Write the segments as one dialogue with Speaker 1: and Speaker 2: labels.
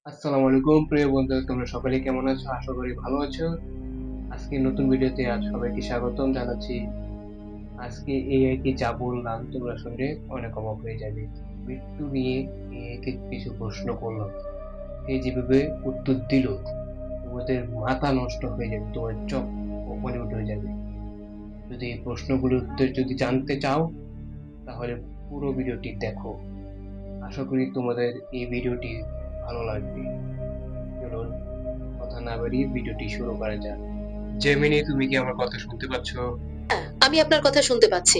Speaker 1: আসসালামু আলাইকুম প্রিয় বন্ধুরা, তোমরা সকলে কেমন আছো? আশা করি ভালো আছো। আজকে নতুন ভিডিওতে সবাইকে স্বাগতম জানাচ্ছি। আজকে এআই কে যা বললাম তোমরা শুনলে অনেক অবাক হয়ে যাবে। মৃত্যু নিয়ে এআই কে কিছু প্রশ্ন করলাম, সে যেভাবে উত্তর দিল তোমাদের মাথা নষ্ট হয়ে যাবে, তোমার চোখ কপালে উঠে যাবে। যদি এই প্রশ্নগুলোর উত্তর যদি জানতে চাও তাহলে পুরো ভিডিওটি দেখো। আশা করি তোমাদের এই ভিডিওটি ভালো লাগবে। চলুন কথা না বাড়িয়ে ভিডিওটি শুরু করা যাক। জেমিনি, তুমি কি আমার কথা শুনতে পাচ্ছ?
Speaker 2: হ্যাঁ, আমি আপনার কথা শুনতে পাচ্ছি।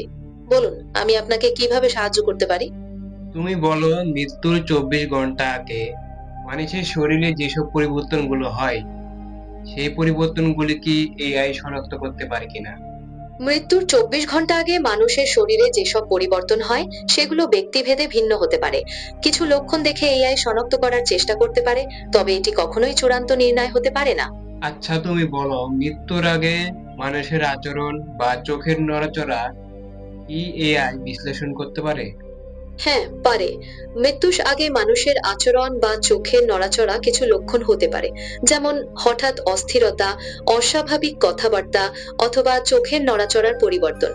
Speaker 2: বলুন, আমি আপনাকে কিভাবে সাহায্য করতে পারি?
Speaker 1: তুমি বলো, মৃত্যুর 24 ঘন্টা আগে মানুষের শরীরে যেসব পরিবর্তনগুলো হয় সেই পরিবর্তনগুলি কি এআই শনাক্ত করতে পারে কিনা?
Speaker 2: মৃত্যুর 24 ঘন্টা আগে মানুষের শরীরে যেসব পরিবর্তন হয় সেগুলো ব্যক্তিভেদে ভিন্ন হতে পারে। কিছু লক্ষণ দেখে এআই শনাক্ত করার চেষ্টা করতে পারে, তবে এটি কখনোই চূড়ান্ত নির্ণয় হতে পারে না।
Speaker 1: আচ্ছা, তুমি বলো, মৃত্যুর আগে মানুষের আচরণ বা চোখের নড়াচড়া কি এআই বিশ্লেষণ করতে পারে?
Speaker 2: হ্যাঁ, পারে। মৃত্যুর আগে মানুষের আচরণ বা চোখের নড়াচড়া কিছু লক্ষণ হতে পারে, যেমন হঠাৎ অস্থিরতা, অস্বাভাবিক কথাবার্তা অথবা চোখের নড়াচড়ার পরিবর্তন।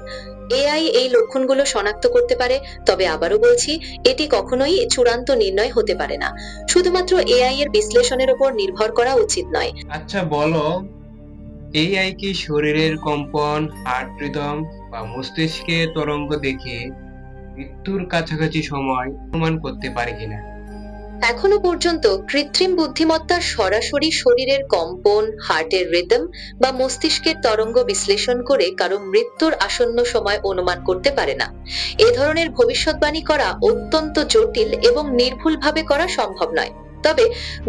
Speaker 2: এআই এই লক্ষণগুলো শনাক্ত করতে পারে, তবে আবারও বলছি, এটি কখনোই চূড়ান্ত নির্ণয় হতে পারে না। শুধুমাত্র এআই এর বিশ্লেষণের উপর নির্ভর করা উচিত নয়।
Speaker 1: আচ্ছা বলো, এআই কি শরীরের কম্পন, হার্ট রিদম বা মস্তিষ্কের তরঙ্গ দেখে মৃত্যুর কাছাকাছি সময় অনুমান করতে পারে কিনা?
Speaker 2: এখনো পর্যন্ত কৃত্রিম বুদ্ধিমত্তা সরাসরি শরীরের কম্পন, হার্টের রিদম বা মস্তিষ্কের তরঙ্গ বিশ্লেষণ করে কারো মৃত্যুর আসন্ন সময় অনুমান করতে পারে না। এ ধরনের ভবিষ্যৎবাণী করা অত্যন্ত জটিল এবং নির্ভুলভাবে করা সম্ভব নয়। তবে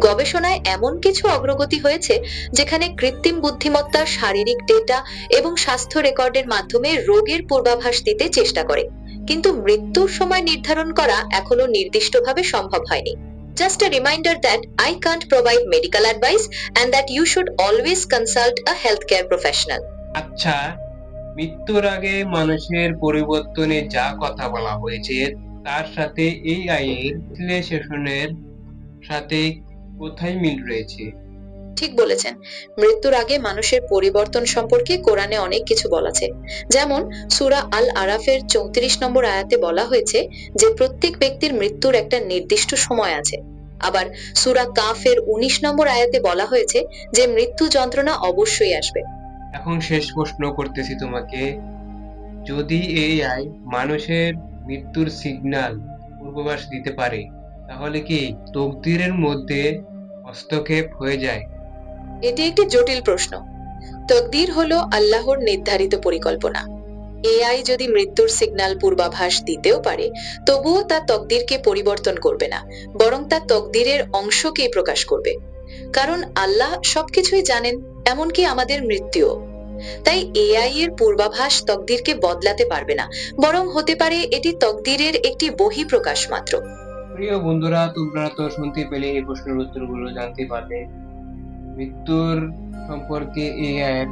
Speaker 2: গবেষণায় এমন কিছু অগ্রগতি হয়েছে যেখানে কৃত্রিম বুদ্ধিমত্তা শারীরিক ডেটা এবং স্বাস্থ্য রেকর্ডের মাধ্যমে রোগের পূর্বাভাস দিতে চেষ্টা করে, কিন্তু মৃত্যুর সময় নির্ধারণ করা এখনো নির্দিষ্টভাবে সম্ভব হয়নি। Just a reminder that I can't provide medical advice and that you should always consult a healthcare professional.
Speaker 1: আচ্ছা, মৃত্যুর আগে মানুষের পরিবর্তনে যা কথা বলা হয়েছে তার সাথে এআই এর বিশ্লেষণের সাথে কোথায় মিল রয়েছে?
Speaker 2: ঠিক বলেছেন। মৃত্যুর আগে মানুষের পরিবর্তন সম্পর্কে কোরআনে অনেক কিছু বলা আছে। যেমন সূরা আল আরাফের 34 নম্বর আয়াতে বলা হয়েছে যে প্রত্যেক ব্যক্তির মৃত্যুর একটা নির্দিষ্ট সময় আছে। আবার সূরা কাফের 19 নম্বর আয়াতে বলা হয়েছে যে মৃত্যু যন্ত্রণা অবশ্যই আসবে।
Speaker 1: এখন শেষ প্রশ্ন করতেছি তোমাকে, যদি এআই মানুষের মৃত্যুর সিগন্যাল পূর্বাভাস দিতে পারে তাহলে কি তকদিরের মধ্যে হস্তক্ষেপ হয়ে যায়?
Speaker 2: এটি একটি জটিল প্রশ্ন। তকদির হলো আল্লাহর নির্ধারিত পরিকল্পনা। এআই যদি মৃত্যুর সিগন্যাল পূর্বাভাস দিতেও পারে, তবুও তা তকদিরকে পরিবর্তন করবে না, বরং তা তকদিরের অংশকেই প্রকাশ করবে। কারণ আল্লাহ সবকিছুই জানেন, এমনকি আমাদের মৃত্যুও। তাই এআই এর পূর্বাভাস তকদিরকে বদলাতে পারবে না, বরং হতে পারে এটি তকদিরের একটি বহিঃপ্রকাশ মাত্র।
Speaker 1: প্রিয় বন্ধুরা, তোমরা তো শুনতে পেলে এই প্রশ্নের উত্তরগুলো জানতে পারলে। মৃত্যুর সম্পর্কে এআই এর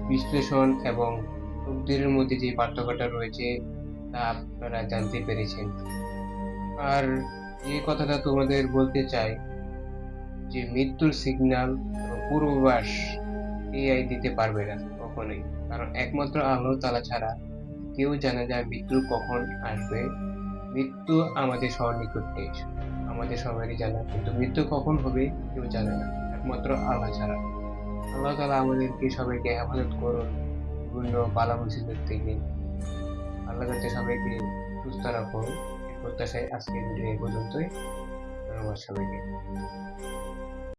Speaker 1: বিশ্লেষণ এবং তকদিরের মধ্যে যে পার্থক্যটা রয়েছে তা আপনারা জানতে পেরেছেন। আর এই কথাটা তোমাদের বলতে চাই যে মৃত্যুর সিগন্যাল এবং পূর্বাভাস এআই দিতে পারবে না কখনোই, কারণ একমাত্র আল্লাহ তাআলা ছাড়া কেউ জানে না মৃত্যু কখন আসবে। মৃত্যু আমাদের সন্নিকটে, আমাদের সবারই জানা, কিন্তু মৃত্যু কখন হবে কেউ জানে না, একমাত্র আল্লাহ ছাড়া। আল্লাহ তাআলা আমাদেরকে সবাইকে হেফাজত করুন বিভিন্ন বালা মুসিবত থেকে। আল্লাহ যাতে সবাইকে সুস্থ রাখুন এই প্রত্যাশায় আজকের ভিডিও এই পর্যন্তই। ধন্যবাদ সবাইকে।